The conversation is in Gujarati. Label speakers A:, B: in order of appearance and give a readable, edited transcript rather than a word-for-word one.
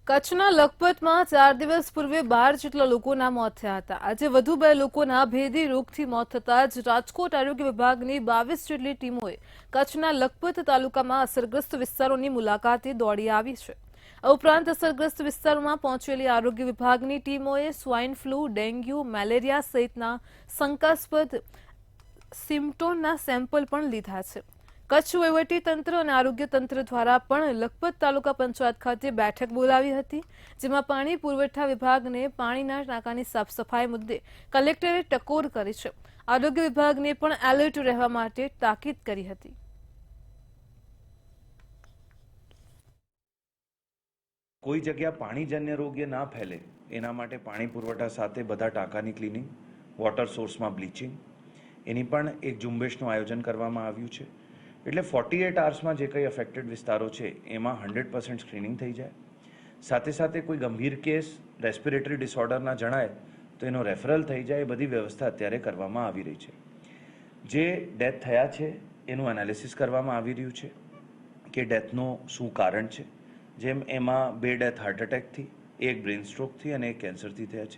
A: કચ્છના લખપતમાં 4 દિવસ પૂર્વે 12 જેટલા લોકોના મોત થયા હતા. આજે વધુ 2 લોકોના ભેદી રોગથી મોત થતાં જ રાજકોટ આરોગ્ય વિભાગની 22 જેટલી ટીમોએ કચ્છના લખપત તાલુકામાં અસરગ્રસ્ત વિસ્તારોની મુલાકાતે દોડી આવી છે. આ ઉપરાંત અસરગ્રસ્ત વિસ્તારોમાં પહોંચેલી આરોગ્ય વિભાગની ટીમોએ સ્વાઇન ફ્લૂ, ડેન્ગ્યુ, મેલેરિયા સહિતના શંકાસ્પદ સિમ્પટોમના સેમ્પલ પણ લીધા છે. કચ્છ વહીવટી તંત્ર અને આરોગ્ય તંત્ર દ્વારા પણ લખપત તાલુકા પંચાયત ખાતે બેઠક બોલાવી હતી, જેમાં પાણી પુરવઠા વિભાગને પાણીના ટાંકાની સાફ સફાઈ મુદ્દે કલેક્ટરે ટકોર કરી છે. આરોગ્ય વિભાગને પણ એલર્ટ રહેવા માટે તાકીદ કરી હતી.
B: કોઈ જગ્યા પાણીજન્ય રોગ્ય ના ફેલે એના માટે પાણી પુરવઠા સાથે બધા ટાંકાની ક્લિનિંગ, વોટર સોર્સમાં બ્લીચિંગ, એની પણ એક ઝુંબેશનું આયોજન કરવામાં આવ્યું છે. એટલે 48 અવર્સમાં જે કંઈ અફેક્ટેડ વિસ્તારો છે એમાં 100% સ્ક્રીનિંગ થઈ જાય. સાથે સાથે કોઈ ગંભીર કેસ રેસ્પિરેટરી ડિસઓર્ડરના જણાય તો એનો રેફરલ થઈ જાય. એ બધી વ્યવસ્થા અત્યારે કરવામાં આવી રહી છે. જે ડેથ થયા છે એનું એનાલિસિસ કરવામાં આવી રહ્યું છે કે ડેથનું શું કારણ છે. જેમ એમાં 2 ડેથ હાર્ટ એટેકથી, 1 બ્રેઇન સ્ટ્રોકથી અને 1 કેન્સરથી થયા છે.